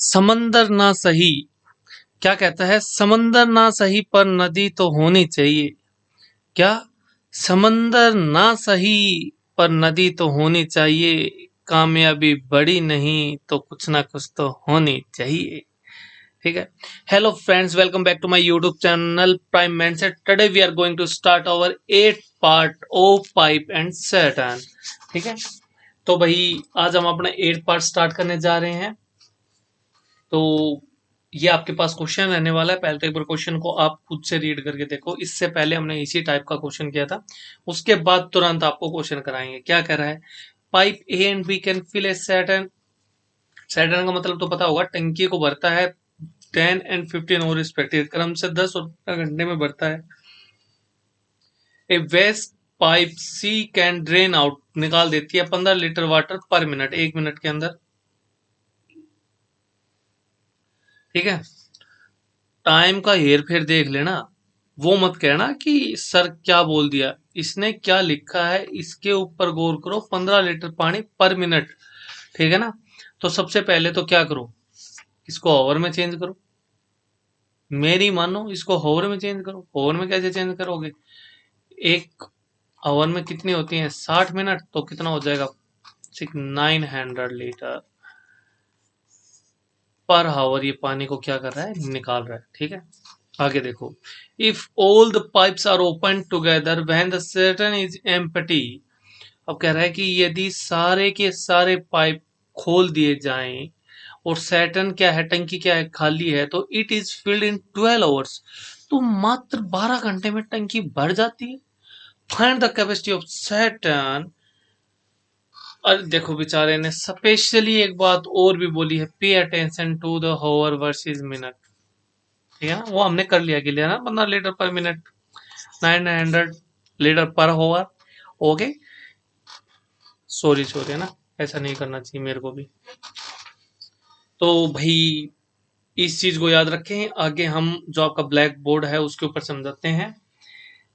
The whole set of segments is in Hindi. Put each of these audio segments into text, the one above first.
समंदर ना सही। क्या कहता है? समंदर ना सही पर नदी तो होनी चाहिए। क्या? समंदर ना सही पर नदी तो होनी चाहिए। कामयाबी बड़ी नहीं तो कुछ ना कुछ तो होनी चाहिए। ठीक है। Hello friends, welcome back to my YouTube channel Prime Mindset. Today we are going to start our 8th part of pipe and cistern. ठीक है। तो भाई आज हम अपना 8th पार्ट स्टार्ट करने जा रहे हैं। तो ये आपके पास क्वेश्चन रहने वाला है। पहले तो एक बार क्वेश्चन को आप खुद से रीड करके देखो। इससे पहले हमने इसी टाइप का क्वेश्चन किया था। उसके बाद तुरंत आपको क्वेश्चन कराएंगे। क्या कह रहा है? Pipe A and B can fill a cistern. Cistern का मतलब तो पता होगा, टंकी को भरता है 10 एंड 15 और रिस्पेक्टिव क्रम से 10 और 15 घंटे में भरता है। A waste pipe C can drain out, निकाल देती है 15 litre water per minute, 1 minute के अंदर। ठीक है। टाइम का हेर फेर देख लेना। वो मत कहना कि सर क्या बोल दिया, इसने क्या लिखा है इसके ऊपर गौर करो। 15 लीटर पानी पर मिनट। ठीक है ना। तो सबसे पहले तो क्या करो, इसको ओवर में चेंज करो। मेरी मानो, इसको ओवर में चेंज करो। ओवर में कैसे चेंज करोगे? एक ओवर में कितनी होती है? 60 मिनट। तो कितना हो जाएगा? 900 लीटर पर हावर। ये पानी को क्या कर रहा है? निकाल रहा है। ठीक है। आगे देखो। If all the pipes are open together when the cistern is empty. अब कह रहा है कि यदि सारे के सारे पाइप खोल दिए जाएं और सैटर्न क्या है, टंकी क्या है, खाली है, तो it is filled in 12 hours. तो मात्र 12 घंटे में टंकी भर जाती है। Find the capacity of Saturn. और देखो बेचारे ने स्पेशली एक बात और भी बोली है, pay attention to the hour versus minute. ठीक है ना। वो हमने कर लिया, ना 15 लीटर पर मिनट, 900 लीटर पर हावर। ओके। सॉरी सॉरी, है ना। ऐसा नहीं करना चाहिए मेरे को भी। तो भाई इस चीज को याद रखें। आगे हम जो आपका ब्लैक बोर्ड है उसके ऊपर समझाते हैं।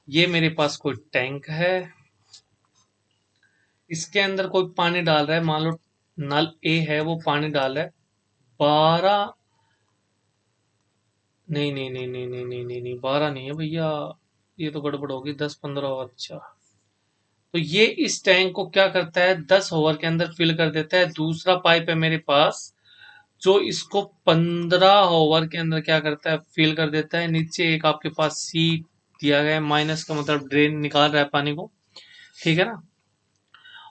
ये मेरे पास कोई टैंक है, इसके अंदर कोई पानी डाल रहा है। मान लो नल ए है, वो पानी डाल रहा है 12। नहीं नहीं नहीं नहीं नहीं नहीं नहीं नहीं, 12 नहीं है भैया। ये तो गड़बड़ होगी, 10-15। अच्छा। तो ये इस टैंक को क्या करता है, 10 ओवर के अंदर फिल कर देता है। दूसरा पाइप है मेरे पास जो इसको 15 ओवर के अंदर क्या करता है, फिल कर देता है। नीचे एक आपके पास सी दिया गया है, माइनस का मतलब ड्रेन निकाल रहा है पानी को। ठीक है ना।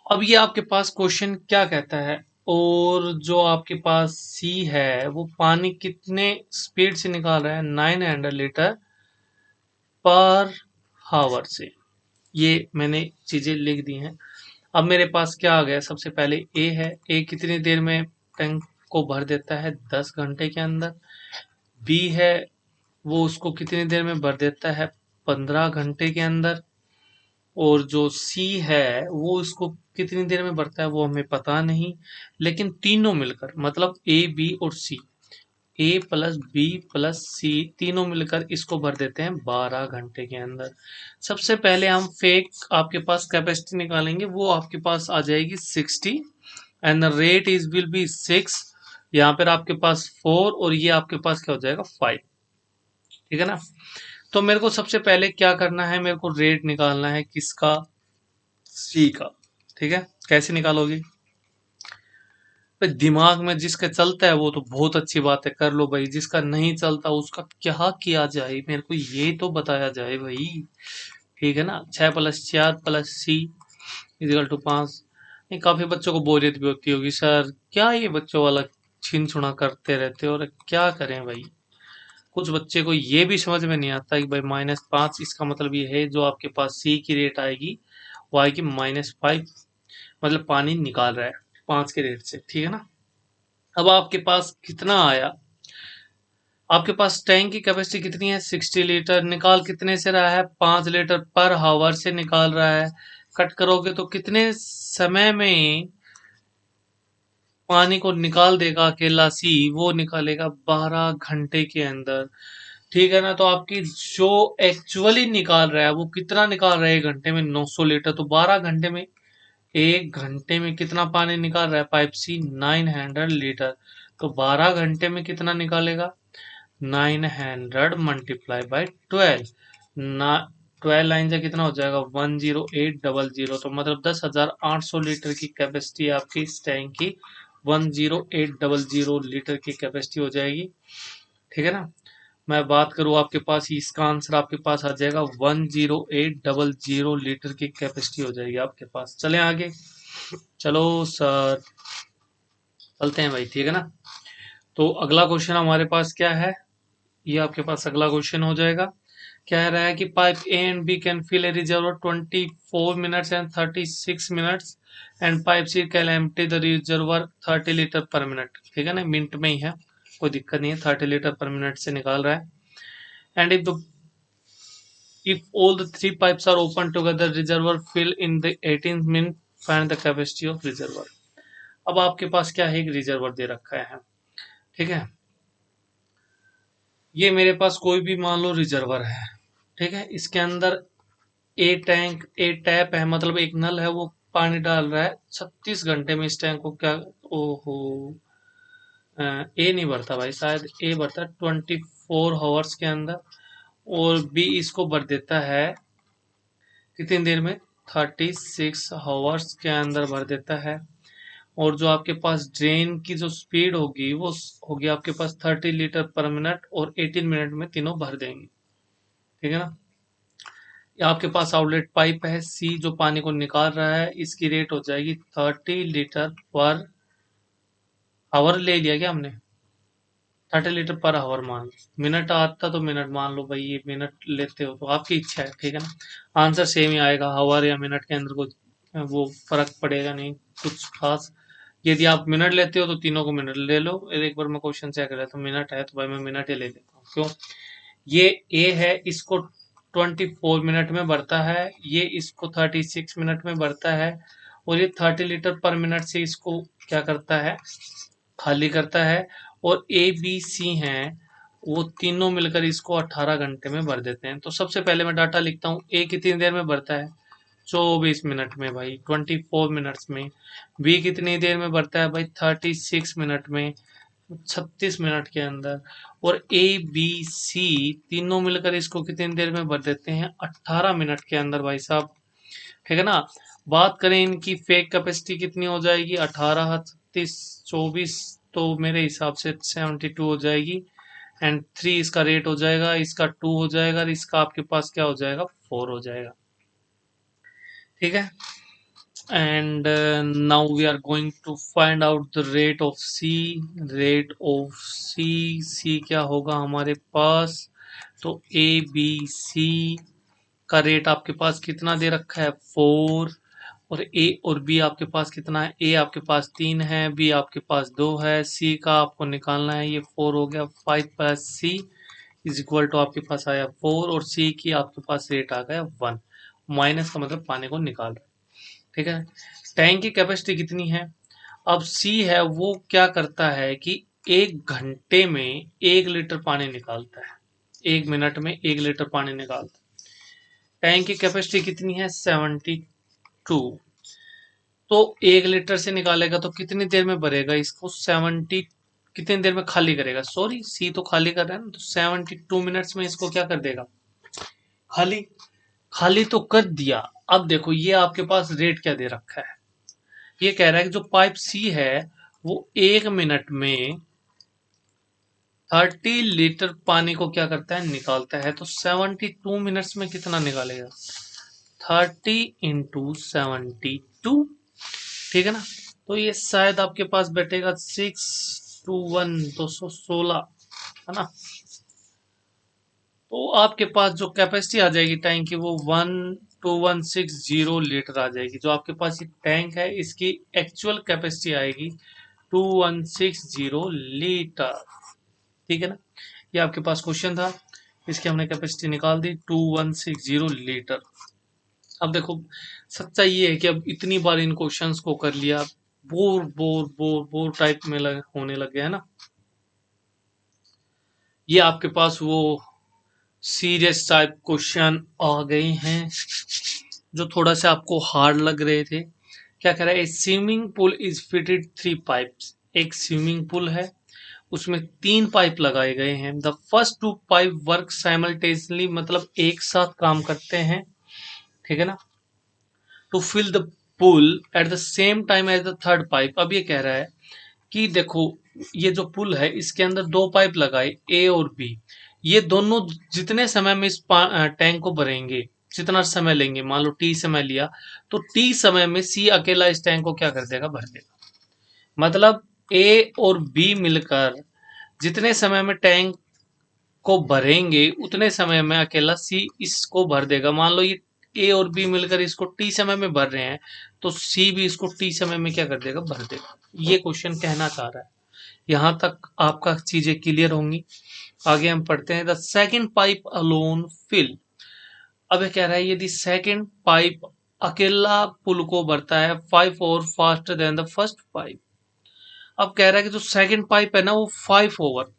अब ये आपके पास क्वेश्चन क्या कहता है, और जो आपके पास सी है वो पानी कितने स्पीड से निकाल रहा है, 900 लीटर पर हावर से। ये मैंने चीजें लिख दी हैं। अब मेरे पास क्या आ गया, सबसे पहले ए है। ए कितनी देर में टैंक को भर देता है? 10 घंटे के अंदर। बी है, वो उसको कितनी देर में भर देता है? 15 घंटे के अंदर। और जो सी है वो इसको कितनी देर में भरता है वो हमें पता नहीं। लेकिन तीनों मिलकर, मतलब ए बी और सी, ए प्लस बी प्लस सी, तीनों मिलकर इसको भर देते हैं 12 घंटे के अंदर। सबसे पहले हम फेक आपके पास कैपेसिटी निकालेंगे। वो आपके पास आ जाएगी 60 and the rate is will be 6। यहाँ पर आपके पास 4 और ये आपके पास क्या हो जाएगा, 5। ठीक है ना। तो मेरे को सबसे पहले क्या करना है, मेरे को रेट निकालना है किसका? सी का। ठीक है। कैसे निकालोगे? भाई दिमाग में जिसका चलता है वो तो बहुत अच्छी बात है, कर लो भाई। जिसका नहीं चलता उसका क्या किया जाए, मेरे को ये तो बताया जाए भाई। ठीक है ना। 6 + 4 + सी इजिकल टू 5। नहीं, काफी बच्चों को बोरियत भी होती होगी, सर क्या ये बच्चों वाला छीन छुड़ा करते रहते हो, और क्या करें भाई। कुछ बच्चे को ये भी समझ में नहीं आता कि भाई -5 इसका मतलब ये है जो आपके पास सी की रेट आएगी वो आएगी -5। मतलब पानी निकाल रहा है 5 के रेट से। ठीक है ना। अब आपके पास कितना आया? आपके पास टैंक की कैपेसिटी कितनी है? 60 लीटर। निकाल कितने से रहा है? 5 लीटर पर हावर से निकाल रहा है। कट करोगे तो कितने समय में पानी को निकाल देगा अकेला सी? वो निकालेगा 12 घंटे के अंदर। ठीक है ना। तो आपकी जो एक्चुअली निकाल रहा है वो कितना निकाल रहा है? 1 घंटे में 900 लीटर। तो 12 घंटे में, 1 घंटे में कितना पानी निकाल रहा है पाइप सी? 900 लीटर। तो 12 घंटे में कितना निकालेगा? 900 मल्टीप्लाई बाई 12 ना, 12 लाइन से कितना हो जाएगा? 10800। तो मतलब 10,800 लीटर की कैपेसिटी आपकी इस टैंक की 10800 लीटर की कैपेसिटी हो जाएगी। ठीक है ना। मैं बात करूँ आपके पास, इसका आंसर आपके पास आ जाएगा 10800 लीटर की कैपेसिटी हो जाएगी आपके पास। चलें आगे। चलो सर, चलते हैं भाई, ठीक है ना। तो अगला क्वेश्चन हमारे पास क्या है, ये आपके पास अगला क्वेश्चन हो जाएगा। कह रहा है कि pipe A and B can fill a reservoir 24 minutes and 36 minutes and pipe C can empty the reservoir 30 litre per minute. ठीक है ना, मिनट में ही है, कोई दिक्कत नहीं है, 30 लीटर पर मिनट से निकाल रहा है। And if all the three pipes are open together, reservoir fill in the 18th minute, find the capacity of reservoir। अब आपके पास क्या है, एक रिजर्वर दे रखा है, ठीक है। ये मेरे पास कोई भी मान लो रिजर्वर है, ठीक है। इसके अंदर ए टैप है, मतलब एक नल है, वो पानी डाल रहा है 36 घंटे में। इस टैंक को क्या, ओहो, ए नहीं भरता भाई, शायद ए भरता है 24 आवर्स के अंदर, और बी इसको भर देता है कितनी देर में, 36 आवर्स के अंदर भर देता है। और जो आपके पास ड्रेन की जो स्पीड होगी वो होगी आपके पास 30 लीटर पर मिनट, और 18 मिनट में तीनों भर देंगे। ठीक है ना। आपके पास आउटलेट पाइप है सी जो पानी को निकाल रहा है, इसकी रेट हो जाएगी 30 लीटर पर आवर। ले लिया क्या हमने, 30 लीटर पर आवर मान लो। मिनट आता तो मिनट मान लो भाई, ये मिनट लेते हो तो आपकी इच्छा है, ठीक है ना। आंसर सेम ही आएगा, आवर या मिनट के अंदर कुछ वो फर्क पड़ेगा नहीं कुछ खास। यदि आप मिनट लेते हो तो तीनों को मिनट ले लो। एक बार मैं क्वेश्चन चेक कर लेता हूँ, मिनट है तो भाई मैं मिनट ही ले लेता हूँ। क्यों, ये ए है, इसको 24 मिनट में भरता है, ये इसको 36 मिनट में भरता है, और ये 30 लीटर पर मिनट से इसको क्या करता है, खाली करता है। और ए बी सी हैं, वो तीनों मिलकर इसको 18 घंटे में भर देते हैं। तो सबसे पहले मैं डाटा लिखता हूँ, ए कितनी देर में भरता है, 24 मिनट में भाई, 24 मिनट्स में। बी कितनी देर में भरता है भाई, 36 मिनट में, 36 मिनट के अंदर। और ए बी सी तीनों मिलकर इसको कितनी देर में भर देते हैं, 18 मिनट के अंदर भाई साहब। ठीक है ना। बात करें इनकी फेक कैपेसिटी कितनी हो जाएगी, 18 36 24, तो मेरे हिसाब से 72 हो जाएगी। एंड 3 इसका रेट हो जाएगा, इसका 2 हो जाएगा, और इसका आपके पास क्या हो जाएगा, 4 हो जाएगा। ठीक है। and now we are going to find out the rate of C। rate of C क्या होगा हमारे पास, तो A B C का रेट आपके पास कितना दे रखा है, 4। और A और B आपके पास कितना है, A आपके पास 3 है, B आपके पास 2 है, C का आपको निकालना है, ये 4 हो गया। 5 plus C is equal to आपके पास आया 4, और C की आपके पास रेट आ गया 1। माइनस का मतलब पानी को निकाल रहा है। ठीक है। टैंक की कैपेसिटी कितनी है, अब सी है वो क्या करता है कि 1 घंटे में 1 लीटर पानी निकालता है, 1 मिनट में 1 लीटर पानी निकालता है। टैंक की कैपेसिटी कितनी है, 72। तो 1 लीटर से निकालेगा तो कितनी देर में भरेगा इसको, 70, कितनी देर में खाली करेगा, सॉरी सी तो खाली कर रहा है ना, तो 72 मिनट्स में इसको क्या कर देगा, खाली। खाली तो कर दिया। अब देखो ये आपके पास रेट क्या दे रखा है, ये कह रहा है कि जो पाइप सी है वो 1 मिनट में 30 लीटर पानी को क्या करता है, निकालता है। तो 72 मिनट्स में कितना निकालेगा, 30 इंटू 72। ठीक है ना। तो ये शायद आपके पास बैठेगा 621, 216, है ना। तो आपके पास जो कैपेसिटी आ जाएगी टैंक की वो 12160 लीटर आ जाएगी। जो आपके पास ये टैंक है इसकी एक्चुअल कैपेसिटी आएगी 2160 लीटर। ठीक है ना। ये आपके पास क्वेश्चन था, इसकी हमने कैपेसिटी निकाल दी 2160 लीटर। अब देखो सच्चाई ये है कि अब इतनी बार इन क्वेश्चंस को कर लिया, bore bore bore bore type में होने लग गया है ना। ये आपके पास वो सीरियस टाइप क्वेश्चन आ गए हैं जो थोड़ा सा आपको हार्ड लग रहे थे। क्या कह रहा है, swimming pool is fitted 3 pipes. एक स्विमिंग पूल है उसमें 3 पाइप लगाए गए हैं। The first 2 pipe work simultaneously, मतलब एक साथ काम करते हैं, ठीक है ना, to fill the pool at the same time as the third pipe. अब ये कह रहा है कि देखो, ये जो पुल है इसके अंदर 2 पाइप लगाए, ए और बी। ये दोनों जितने समय में इस टैंक को भरेंगे, जितना समय लेंगे, मान लो टी समय लिया, तो टी समय में सी अकेला इस टैंक को क्या कर देगा, भर देगा। मतलब ए और बी मिलकर जितने समय में टैंक को भरेंगे उतने समय में अकेला सी इसको भर देगा। मान लो ये ए और बी मिलकर इसको टी समय में भर रहे हैं, तो सी भी इसको टी समय में क्या कर देगा, भर देगा। ये क्वेश्चन कहना चाह रहा है। यहां तक आपका चीजें क्लियर होंगी। आगे हम पढ़ते हैं, the second pipe alone fill. अब ये कह रहा है यदि सेकेंड पाइप अकेला पुल को भरता है 5 over faster than the first pipe. अब कह रहा है कि जो सेकेंड पाइप है ना वो 5 ओवर,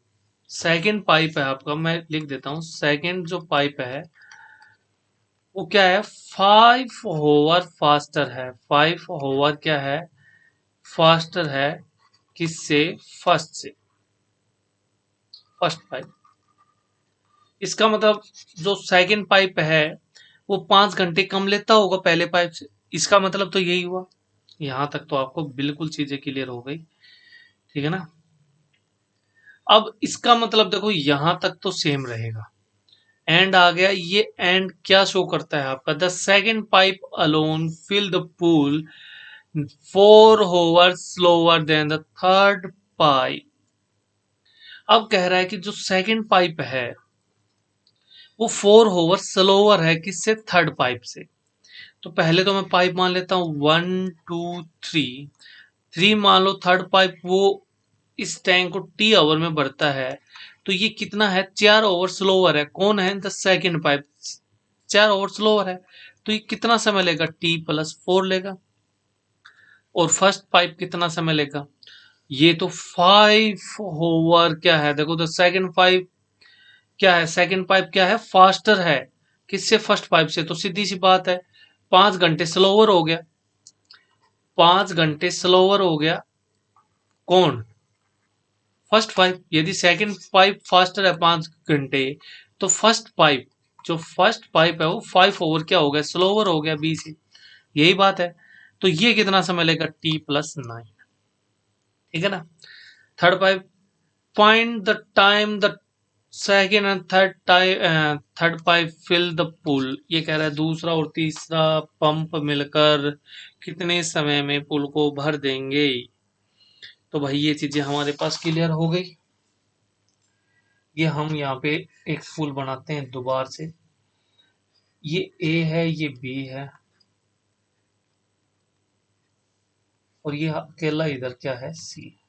सेकेंड पाइप है आपका, मैं लिख देता हूं, सेकेंड जो पाइप है वो क्या है, 5 ओवर फास्टर है। 5 ओवर क्या है, फास्टर है, किससे, फर्स्ट से, फर्स्ट पाइप। इसका मतलब जो सेकेंड पाइप है वो 5 घंटे कम लेता होगा पहले पाइप से। इसका मतलब तो यही हुआ। यहां तक तो आपको बिल्कुल चीजें क्लियर हो गई, ठीक है ना। अब इसका मतलब देखो यहां तक तो सेम रहेगा, एंड आ गया, ये एंड क्या शो करता है आपका, the second pipe alone fill the pool 4 over slower than the third pipe. अब कह रहा है कि जो सेकेंड पाइप है वो 4 ओवर स्लोअर है, किससे, थर्ड पाइप से। तो पहले तो मैं पाइप मान लेता हूं 1 2 3, 3 मान लो, थर्ड पाइप वो इस टैंक को टी ओवर में भरता है, तो ये कितना है, 4 ओवर स्लोअर है। कौन है, the second pipe, 4 over slower है, तो ये कितना समय लेगा, T+4 लेगा। और फर्स्ट पाइप कितना समय लेगा, ये तो 5 ओवर क्या है, देखो द सेकेंड पाइप क्या है, सेकेंड पाइप क्या है, फास्टर है, किससे, फर्स्ट पाइप से, तो सीधी सी बात है 5 घंटे स्लोअर हो गया, 5 घंटे स्लोअर हो गया, कौन, फर्स्ट पाइप। यदि सेकंड पाइप फास्टर है 5 घंटे, तो फर्स्ट पाइप, जो फर्स्ट पाइप है वो 5 ओवर क्या हो गया, स्लोअर हो गया बी से। यही बात है। तो ये कितना समय लेगा, T+9, ठीक है ना। Third pipe, find the time the second and third pipe fill the pool. ये कह रहा है दूसरा और तीसरा पंप मिलकर कितने समय में पुल को भर देंगे। तो भाई ये चीजें हमारे पास क्लियर हो गई। ये हम यहाँ पे एक पुल बनाते हैं दोबारा से, ये ए है, ये बी है, और ये अकेला इधर क्या है, सी।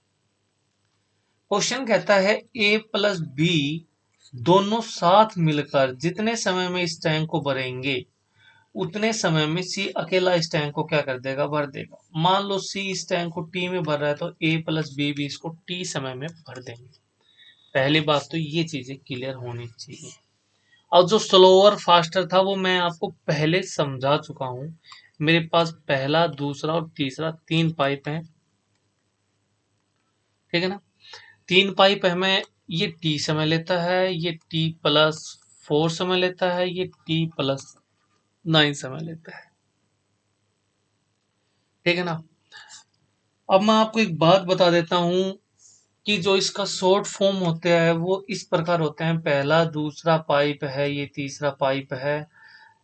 क्वेश्चन कहता है A+B दोनों साथ मिलकर जितने समय में इस टैंक को भरेंगे उतने समय में सी अकेला इस टैंक को क्या कर देगा, भर देगा। मान लो सी इस टैंक को टी में भर रहा है, तो A+B भी इसको टी समय में भर देंगे। पहली बात तो ये चीजें क्लियर होनी चाहिए। और जो स्लोअर फास्टर था वो मैं आपको पहले समझा चुका हूं। मेरे पास पहला, दूसरा और तीसरा 3 पाइप हैं, ठीक है ना। 3 पाइप हमें, ये टी समय लेता है, ये T+4 समय लेता है, ये T+9 समय लेता है, ठीक है ना। अब मैं आपको एक बात बता देता हूं कि जो इसका शॉर्ट फॉर्म होते हैं वो इस प्रकार होते हैं, पहला दूसरा पाइप है, ये तीसरा पाइप है,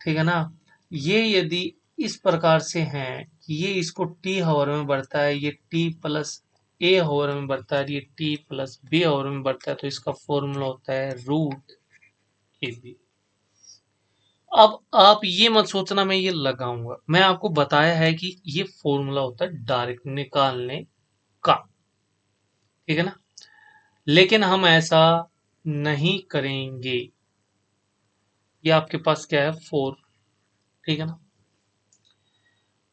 ठीक है ना। ये यदि इस प्रकार से हैं कि ये इसको टी हावर में बढ़ता है, ये T+A हावर में बढ़ता है, ये T+B हावर में बढ़ता है, तो इसका फॉर्मूला होता है √AB। अब आप ये मत सोचना मैं ये लगाऊंगा, मैं आपको बताया है कि ये फॉर्मूला होता है डायरेक्ट निकालने का, ठीक है ना। लेकिन हम ऐसा नहीं करेंगे। ये आपके पास क्या है, 4, ठीक है ना।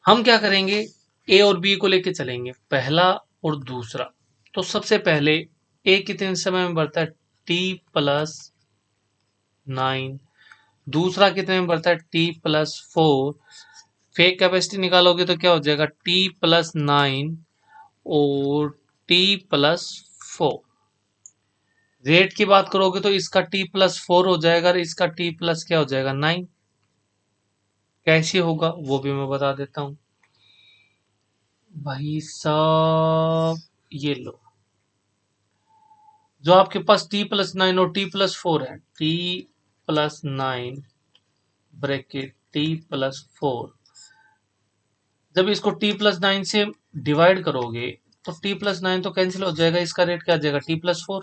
हम क्या करेंगे, ए और बी को लेके चलेंगे, पहला और दूसरा। तो सबसे पहले ए कितने समय में बढ़ता है, T+9। दूसरा कितने में बढ़ता है, T+4। फेक कैपेसिटी निकालोगे तो क्या हो जाएगा, T+9 और T+4, रेट की बात करोगे तो इसका t+4 हो जाएगा और इसका t प्लस क्या हो जाएगा 9। कैसे होगा वो भी मैं बता देता हूं भाई साहब। ये लो, जो आपके पास t+9 और t+4 है, t+9 ब्रैकेट t+4, जब इसको t+9 से डिवाइड करोगे तो t+9 तो कैंसिल हो जाएगा, इसका रेट क्या आ जाएगा t+4।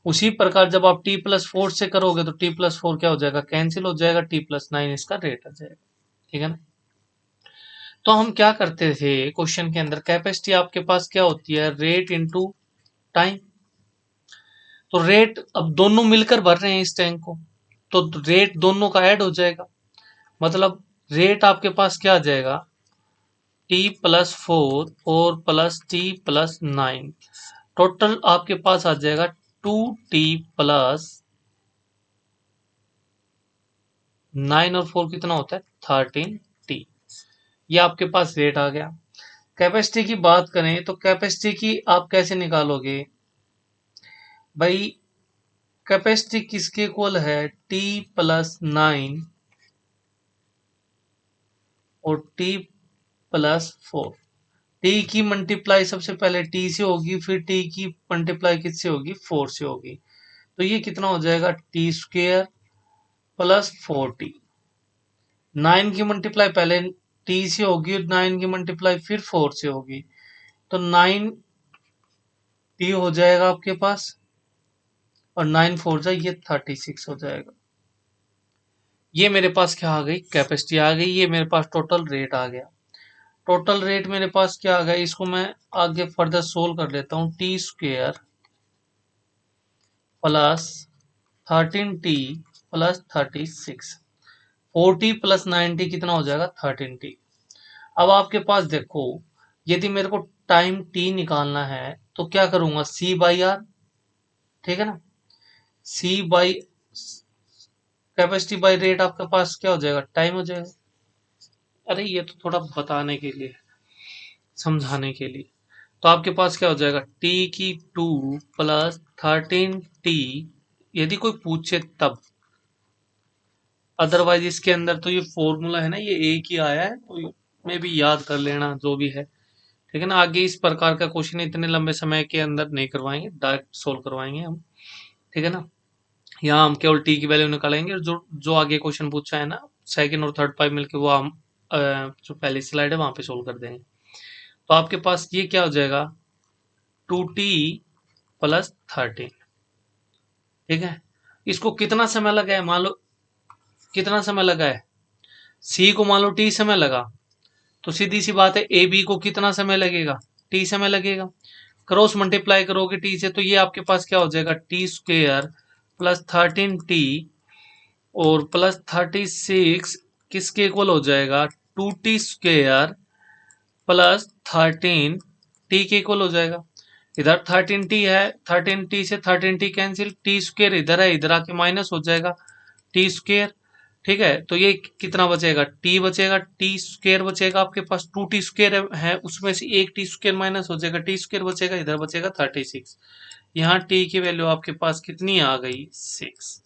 उसी प्रकार जब आप t+4 से करोगे तो t+4 क्या हो जाएगा, कैंसिल हो जाएगा, t+9 इसका रेट आ जाएगा। ठीक है ना। तो हम क्या करते थे क्वेश्चन के अंदर, कैपेसिटी आपके पास क्या होती है, रेट इनटू टाइम। तो रेट अब दोनों मिलकर भर रहे हैं इस टैंक को, तो रेट दोनों का ऐड हो जाएगा। मतलब रेट आपके पास क्या आ जाएगा, t+4 और प्लस t+9, टोटल आपके पास आ जाएगा 2t+9 और 4 कितना होता है 13t। ये आपके पास रेट आ गया। कैपेसिटी की बात करें तो कैपेसिटी की आप कैसे निकालोगे भाई, कैपेसिटी किसके इक्वल है, t+9 और t+4। टी की मल्टीप्लाई सबसे पहले टी से होगी, फिर टी की मल्टीप्लाई किससे होगी, 4 से होगी। तो ये कितना हो जाएगा, t² + 4t। 9 की मल्टीप्लाई पहले टी से होगी और 9 की मल्टीप्लाई फिर 4 से होगी, तो 9t हो जाएगा आपके पास, और 9×4 ये 36 हो जाएगा। ये मेरे पास क्या आ गई, कैपेसिटी आ गई। ये मेरे पास टोटल रेट आ गया। टोटल रेट मेरे पास क्या आ गया, इसको मैं आगे फर्दर सोल्व कर लेता हूँ। t² प्लस 13t+36, 4t+9t कितना हो जाएगा 13t। अब आपके पास देखो, यदि मेरे को टाइम t निकालना है तो क्या करूंगा, c/r। ठीक है ना, c/ कैपेसिटी बाई रेट आपके पास क्या हो जाएगा, टाइम हो जाएगा। अरे ये तो थोड़ा बताने के लिए, समझाने के लिए। तो आपके पास क्या हो जाएगा, t² + 13t, यदि कोई पूछे तब, अदरवाइज इसके अंदर तो ये फॉर्मूला है ना, ये एक ही आया है, तो में भी याद कर लेना जो भी है। ठीक है ना। आगे इस प्रकार का क्वेश्चन इतने लंबे समय के अंदर नहीं करवाएंगे, डायरेक्ट सोल्व करवाएंगे हम। ठीक है ना। यहाँ हम केवल टी की वैल्यू निकालेंगे, और जो जो आगे क्वेश्चन पूछा है ना, सेकंड और थर्ड पाइप मिलके, वो हम जो पहली स्लाइड है वहां पे सोल्व कर देंगे। तो आपके पास ये क्या हो जाएगा, 2t+13। ठीक है। इसको कितना समय लगा है, मान लो कितना समय लगा है, सी को मान लो टी समय लगा, तो सीधी सी बात है ए बी को कितना समय लगेगा, टी समय लगेगा। क्रॉस मल्टीप्लाई करोगे टी से, तो ये आपके पास क्या हो जाएगा, t² + 13t और +36 किसके इक्वल हो जाएगा, 2t² + 13 टी के इक्वल हो जाएगा। इधर 13t है, 13t से 13t कैंसिल, t² इधर है, इधर आके माइनस हो जाएगा t²। ठीक है। तो ये कितना बचेगा, t बचेगा, t² बचेगा आपके पास, 2t² है, उसमें से एक t² माइनस हो जाएगा, t² बचेगा, इधर बचेगा 36। यहाँ t की वैल्यू आपके पास कितनी आ गई, 6।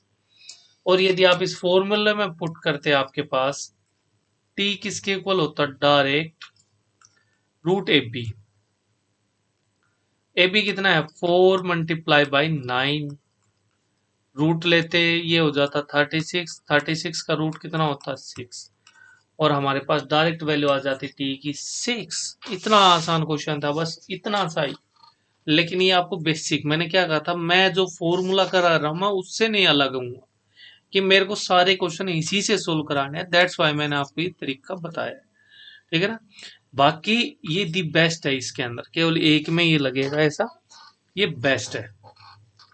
और यदि आप इस फॉर्मूले में पुट करते हैं, आपके पास t किसके इक्वल होता, डायरेक्ट √AB। AB कितना है, 4 × 9, रूट लेते ये हो जाता 36, 36 का रूट कितना होता 6, और हमारे पास डायरेक्ट वैल्यू आ जाती टी की 6। इतना आसान क्वेश्चन था, बस इतना सा ही। लेकिन ये आपको बेसिक, मैंने क्या कहा था, मैं जो फॉर्मूला करा रहा हूं मैं उससे नहीं अलग हूँ, कि मेरे को सारे क्वेश्चन इसी से सोल्व कराने हैं, दैट्स वाई मैंने आपको ये तरीका बताया। ठीक है ना। बाकी ये दी बेस्ट है, इसके अंदर केवल एक में ये लगेगा ऐसा, ये बेस्ट है।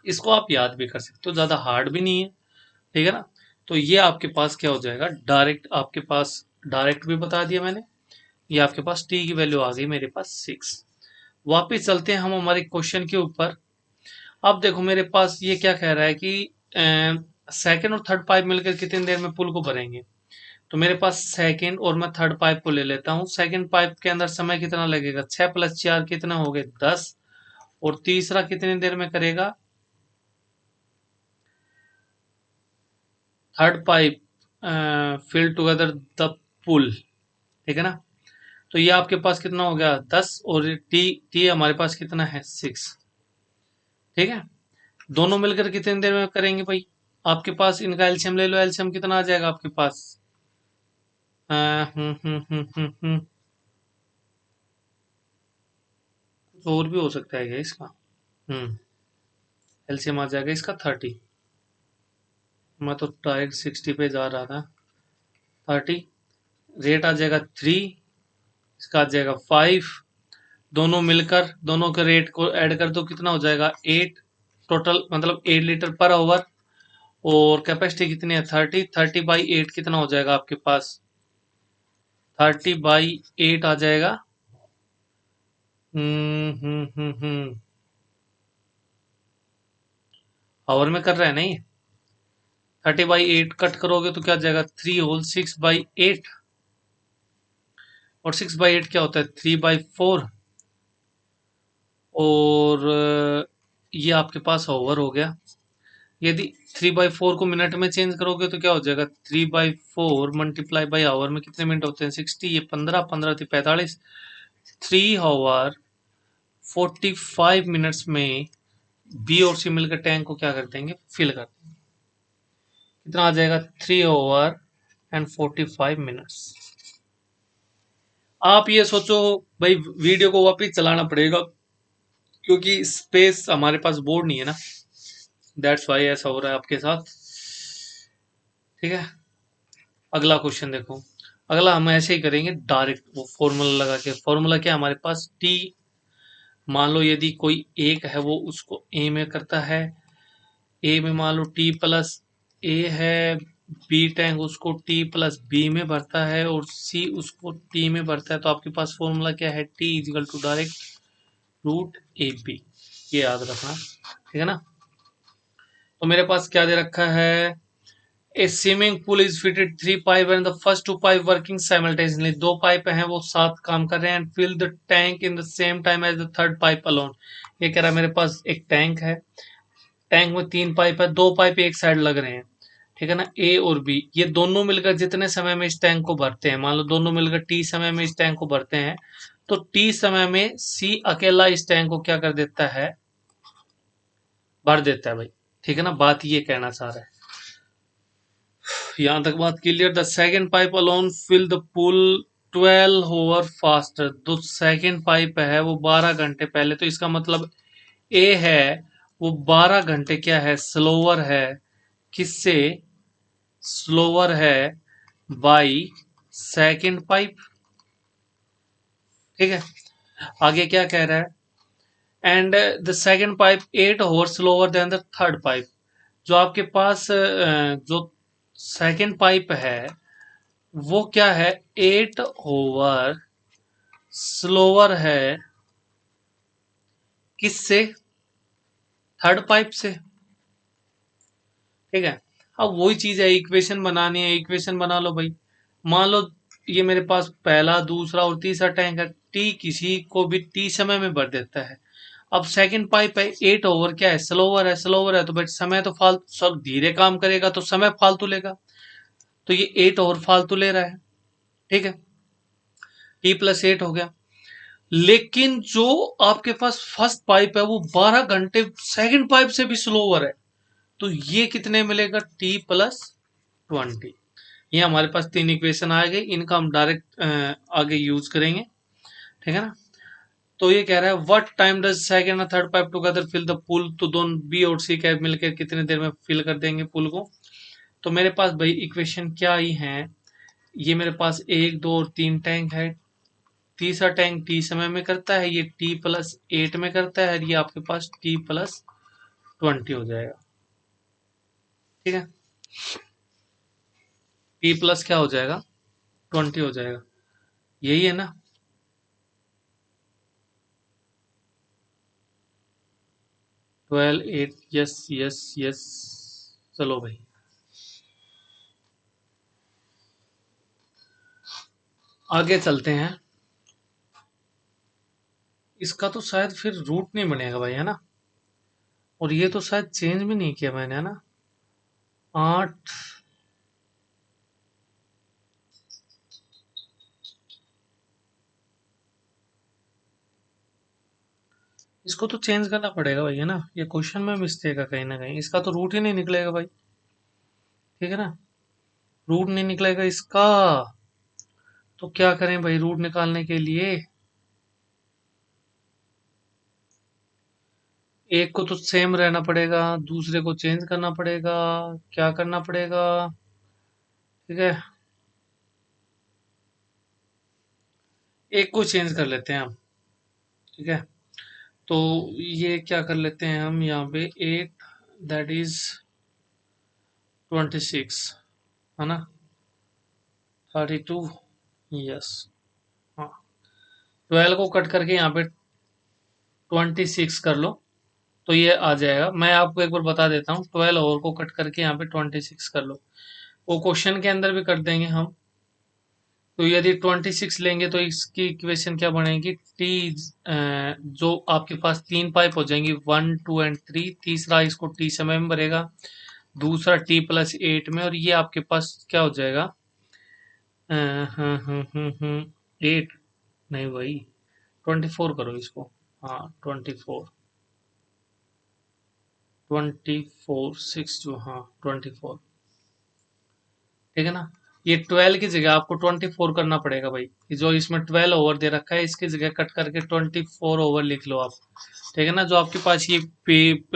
इसको आप याद भी कर सकते हो, ज्यादा हार्ड भी नहीं है। ठीक है ना। तो ये आपके पास क्या हो जाएगा, डायरेक्ट आपके पास, डायरेक्ट भी बता दिया मैंने। ये आपके पास टी की वैल्यू आ गई मेरे पास 6। वापिस चलते हैं हम हमारे क्वेश्चन के ऊपर। अब देखो मेरे पास ये क्या कह रहा है कि सेकंड और थर्ड पाइप मिलकर कितनी देर में पुल को भरेंगे। तो मेरे पास सेकंड और मैं थर्ड पाइप को ले लेता हूँ। सेकंड पाइप के अंदर समय कितना लगेगा, 6 + 4 कितना हो गए 10, और तीसरा कितनी देर में करेगा, third pipe fill together the pool, ठीक है ना। तो ये आपके पास कितना हो गया 10, और टी टी हमारे पास कितना है 6, ठीक है। दोनों मिलकर कितनी देर में करेंगे भाई? आपके पास इनका एलसीएम ले लो, एलसीएम कितना आ जाएगा आपके पास? अ, हम्म हम्म हम्म हम्म हम्म, कुछ और भी हो सकता है क्या इसका? एलसीएम आ जाएगा इसका 30। मैं तो डायरेक्ट 60 पे जा रहा था। 30, रेट आ जाएगा 3, इसका आ जाएगा 5। दोनों मिलकर दोनों के रेट को ऐड कर दो, कितना हो जाएगा 8। टोटल मतलब 8 लीटर पर आवर। और कैपेसिटी कितनी है 30, 30/8 कितना हो जाएगा आपके पास? 30/8 आ जाएगा। आवर में कर रहा है नहीं। 30/8 कट करोगे तो क्या आ जाएगा 3 होल 6/8। और 6/8 क्या होता है 3/4। और ये आपके पास ओवर हो गया। यदि 3/4 को मिनट में चेंज करोगे तो क्या हो जाएगा 3/4 मल्टीप्लाई बाई आवर में कितने मिनट होते हैं 60, ये 15, 15 थी 45। 3 आवर 45 मिनट्स में बी और सी मिलकर टैंक को क्या कर देंगे फिल कर देंगे। कितना आ जाएगा 3 आवर एंड 45 मिनट्स। आप ये सोचो भाई, वीडियो को वापिस चलाना पड़ेगा क्योंकि स्पेस हमारे पास बोर्ड नहीं है ना, दैट्स वाई ऐसा हो रहा है आपके साथ, ठीक है। अगला क्वेश्चन देखो। अगला हम ऐसे ही करेंगे डायरेक्ट, वो फॉर्मूला लगा के। फॉर्मूला क्या है हमारे पास टी। मान लो यदि कोई एक है वो उसको ए में करता है, ए में मान लो टी प्लस ए है, बी टैंक उसको टी प्लस बी में भरता है, और सी उसको टी में भरता है। तो आपके पास फॉर्मूला क्या है T is equal to direct root A B, ये याद रखना, ठीक है ना। तो मेरे पास क्या दे रखा है, a swimming pool is fitted 3 pipe and the first 2 pipe working simultaneously. 2 pipe हैं वो साथ काम कर रहे हैं, and fill the tank in the same time as the third pipe alone. ये कह रहा है मेरे पास एक टैंक है, टैंक में 3 पाइप है, 2 पाइप एक साइड लग रहे हैं, ठीक है ना। ए और बी ये दोनों मिलकर जितने समय में इस टैंक को भरते हैं, मान लो दोनों मिलकर टी समय में इस टैंक को भरते हैं, तो टी समय में सी अकेला इस टैंक को क्या कर देता है भर देता है भाई, ठीक है ना। बात ये कहना चाह रहा है, यहां तक बात clear. The second pipe alone fill the pool 12 hour faster. जो सेकेंड पाइप है वो 12 घंटे पहले, तो इसका मतलब ए है वो 12 घंटे क्या है स्लोअर है, किससे स्लोअर है बाई सेकेंड पाइप, ठीक है। आगे क्या कह रहा है, and the second pipe 8 hour slower than the third pipe. जो आपके पास जो सेकेंड पाइप है वो क्या है 8 ओवर स्लोअर है, किससे थर्ड पाइप से, ठीक है। अब वही चीज है, इक्वेशन बनानी है, इक्वेशन बना लो भाई। मान लो ये मेरे पास पहला दूसरा और तीसरा टैंक है, टी किसी को भी टी समय में भर देता है। अब सेकंड पाइप है 8 ओवर क्या है स्लोअर है, स्लोअर है तो भाई समय तो फालतू सब धीरे काम करेगा तो समय फालतू लेगा, तो ये 8 ओवर फालतू ले रहा है, ठीक है। T+8 हो गया। लेकिन जो आपके पास फर्स्ट पाइप है वो 12 घंटे सेकंड पाइप से भी स्लोअर है, तो ये कितने मिलेगा T+20। ये हमारे पास 3 इक्वेशन आ गई, इनका हम डायरेक्ट आगे यूज करेंगे, ठीक है ना। तो ये कह रहा है व्हाट टाइम डज सेकंड और third pipe together fill the pool. तो दोनों बी और सी कैप मिलकर कितने देर में फिल कर देंगे पुल को। तो मेरे पास भाई इक्वेशन क्या ही है, ये मेरे पास 1, 2 और 3 टैंक है। तीसरा टैंक टी समय में करता है, ये T+8 में करता है, और ये आपके पास T+20 हो जाएगा, ठीक है। T+ क्या हो जाएगा 20 हो जाएगा, यही है ना। 12 8, यस यस यस। चलो भाई आगे चलते हैं। इसका तो शायद फिर रूट नहीं बनेगा भाई, है ना। और ये तो शायद चेंज भी नहीं किया मैंने, है ना। 8 इसको तो चेंज करना पड़ेगा भाई, है ना। ये क्वेश्चन में मिस्टेक है कहीं ना कहीं, इसका तो रूट ही नहीं निकलेगा भाई। ठीक है ना, रूट नहीं निकलेगा इसका। तो क्या करें भाई रूट निकालने के लिए? एक को तो सेम रहना पड़ेगा, दूसरे को चेंज करना पड़ेगा। क्या करना पड़ेगा? ठीक है, एक को चेंज कर लेते हैं हम। ठीक है, तो ये क्या कर लेते हैं हम यहाँ पे, 8 दैट इज 26, है ना, 32। यस, हाँ। 12 को कट करके यहाँ पे 26 कर लो, तो ये आ जाएगा। मैं आपको एक बार बता देता हूँ, 12 और को कट करके यहाँ पे 26 कर लो। वो क्वेश्चन के अंदर भी कर देंगे हम। तो यदि 26 लेंगे तो इसकी इक्वेशन क्या बनेगी, टी, जो आपके पास तीन पाइप हो जाएंगी, 1 2 एंड 3। तीसरा इसको टी समय में भरेगा, दूसरा टी प्लस 8 में, और ये आपके पास क्या हो जाएगा, 8 नहीं भाई, 24 करो इसको। हाँ 24, 24 6 जो, हाँ 24। ठीक है ना, ये 12 की जगह आपको 24 करना पड़ेगा भाई। जो इसमें 12 ओवर दे रखा है, इसकी जगह कट करके 24 ओवर लिख लो आप। ठीक है ना, जो आपके पास ये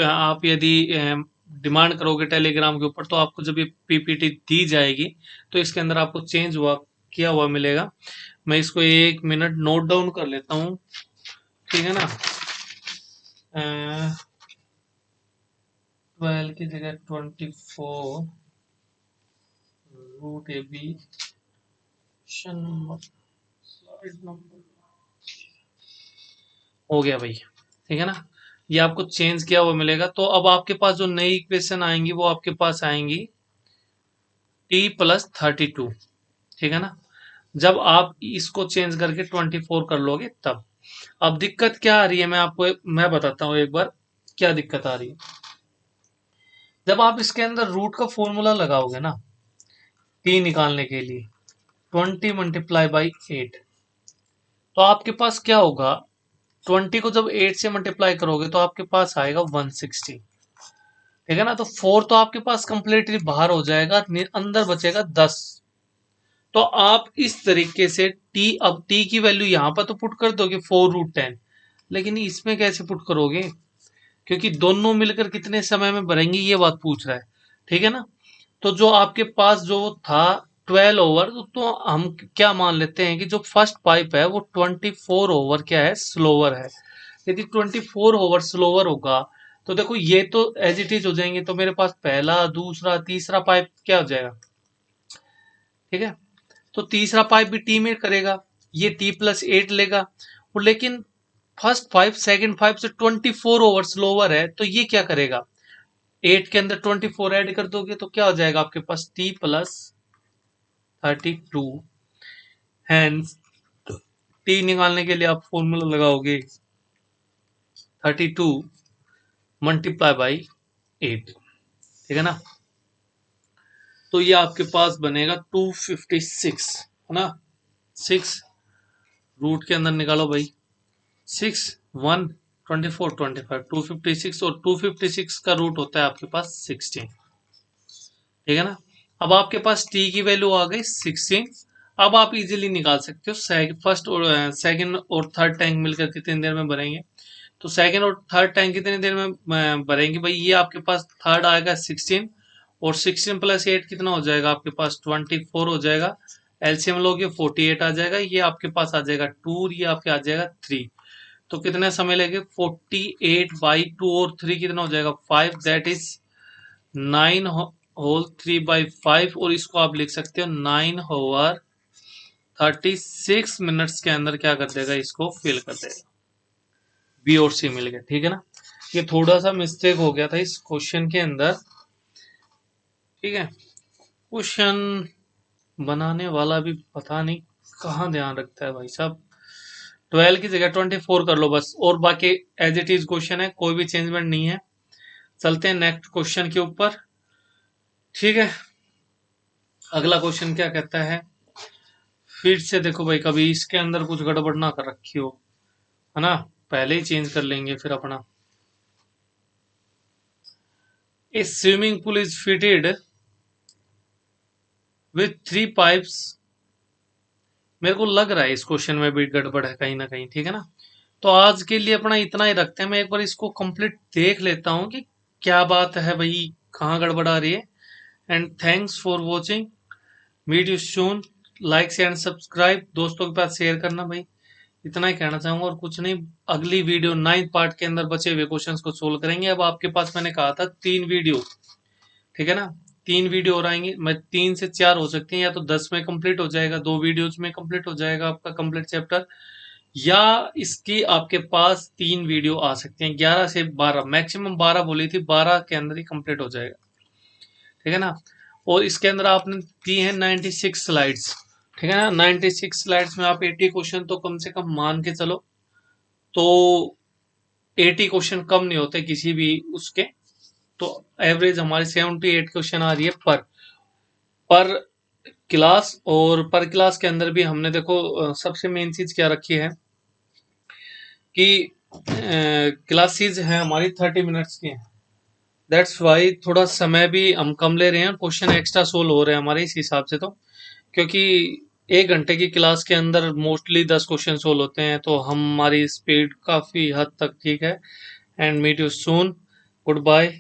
आप यदि डिमांड करोगे टेलीग्राम के ऊपर, तो आपको जब ये पीपीटी दी जाएगी, तो इसके अंदर आपको चेंज हुआ किया हुआ मिलेगा। मैं इसको 1 मिनट नोट डाउन कर लेता हूँ। ठीक है ना, 12 की जगह 24, root A B, number, slide number, हो गया भाई। ठीक है ना, ये आपको चेंज किया हुआ मिलेगा। तो अब आपके पास जो नई इक्वेशन आएंगी वो आपके पास आएंगी t+32। ठीक है ना, जब आप इसको चेंज करके 24 कर लोगे तब। अब दिक्कत क्या आ रही है, मैं बताता हूँ एक बार क्या दिक्कत आ रही है। जब आप इसके अंदर रूट का फॉर्मूला लगाओगे ना, t निकालने के लिए, 20 × 8, तो आपके पास क्या होगा, 20 को जब 8 से मल्टीप्लाई करोगे तो आपके पास आएगा 160। ठीक है ना, तो 4 तो आपके पास कंप्लीटली बाहर हो जाएगा, अंदर बचेगा 10। तो आप इस तरीके से अब टी की वैल्यू यहां पर तो पुट कर दोगे 4√10, लेकिन इसमें कैसे पुट करोगे, क्योंकि दोनों मिलकर कितने समय में भरेंगे ये बात पूछ रहा है। ठीक है ना, तो जो आपके पास जो था 12 ओवर, तो हम क्या मान लेते हैं कि जो फर्स्ट पाइप है वो 24 ओवर क्या है, स्लोवर है। यदि 24 ओवर स्लोवर होगा, तो देखो ये तो एज इट इज हो जाएंगे, तो मेरे पास पहला दूसरा तीसरा पाइप क्या हो जाएगा। ठीक है, तो तीसरा पाइप भी टी में करेगा, ये t+8 लेगा। और लेकिन फर्स्ट पाइप सेकंड पाइप से 24 ओवर स्लोवर है, तो ये क्या करेगा, 8 के अंदर 24 ऐड कर दोगे तो क्या हो जाएगा आपके पास, t+32। हैंस टी निकालने के लिए आप फॉर्मूला लगाओगे 32 मल्टीप्लाई बाई 8। ठीक है ना, तो ये आपके पास बनेगा 256, है ना। 6 रूट के अंदर निकालो भाई, 6 1 24 25, 256, और 256 का रूट होता है आपके पास 16। ठीक है ना, अब आपके पास t की वैल्यू आ गई 16। अब आप इजीली निकाल सकते हो फर्स्ट और सेकंड और थर्ड टैंक मिलकर कितनी देर में भरेंगे। तो सेकंड और थर्ड टैंक कितनी देर में भरेंगे भाई, ये आपके पास थर्ड आएगा 16, और 16+8 कितना हो जाएगा आपके पास, 24 हो जाएगा। एलसीएम लोगे 48 आ जाएगा, ये आपके पास आ जाएगा 2, ये आपके आ जाएगा 3। तो कितने समय लेंगे, 48/2 और 3 कितना हो जाएगा, 5, दैट इज 9 होल 3/5, और इसको आप लिख सकते हो 9 ओवर 36 मिनट्स के अंदर क्या कर देगा, इसको फिल कर देगा। बी और सी मिल गया। ठीक है ना, ये थोड़ा सा मिस्टेक हो गया था इस क्वेश्चन के अंदर। ठीक है, क्वेश्चन बनाने वाला भी पता नहीं कहाँ ध्यान रखता है भाई साहब। 12 की जगह 24 कर लो बस, और बाकी एज इट इज क्वेश्चन है, कोई भी चेंजमेंट नहीं है। चलते हैं नेक्स्ट क्वेश्चन के ऊपर। ठीक है, अगला क्वेश्चन क्या कहता है, फिर से देखो भाई, कभी इसके अंदर कुछ गड़बड़ ना कर रखी हो, है ना। पहले ही चेंज कर लेंगे फिर अपना। A swimming pool is fitted with 3 pipes. मेरे को लग रहा है इस क्वेश्चन में भी गड़बड़ है कहीं ना कहीं, ठीक है ना। तो आज के लिए अपना इतना ही रखते हैं, मैं एक बार इसको कंप्लीट देख लेता हूँ कि क्या बात है भाई, कहाँ गड़बड़ आ रही है। And thanks for watching, meet you soon, like share and subscribe, दोस्तों के पास शेयर करना भाई। इतना ही कहना चाहूंगा और कुछ नहीं। अगली वीडियो 9th पार्ट के अंदर बचे हुए क्वेश्चंस को सोल्व करेंगे। अब आपके पास मैंने कहा था 3 वीडियो, ठीक है ना। 3 वीडियो और आएंगे, मैं 3 से 4 हो सकती हैं, या तो 10 में कंप्लीट हो जाएगा, 2 वीडियोज में कंप्लीट हो जाएगा आपका कंप्लीट चैप्टर, या इसकी आपके पास 3 वीडियो आ सकती हैं, 11 से 12, मैक्सिमम 12 बोली थी, 12 के अंदर ही कंप्लीट हो जाएगा, ठीक है ना। और इसके अंदर आपने दी है 96 स्लाइड्स, ठीक है ना। 96 स्लाइड्स में आप 80 क्वेश्चन तो कम से कम मान के चलो, तो 80 क्वेश्चन कम नहीं होते किसी भी उसके। तो एवरेज हमारी 78 क्वेश्चन आ रही है पर क्लास। और पर क्लास के अंदर भी हमने देखो सबसे मेन चीज क्या रखी है कि क्लासेस हैं हमारी 30 मिनट्स की हैं। दैट्स वाई थोड़ा समय भी हम कम ले रहे हैं, क्वेश्चन एक्स्ट्रा सोल्व हो रहे हैं हमारे इस हिसाब से। तो क्योंकि 1 घंटे की क्लास के अंदर मोस्टली 10 क्वेश्चन सोल्व होते हैं, तो हमारी स्पीड काफी हद तक ठीक है। And meet you soon, good bye.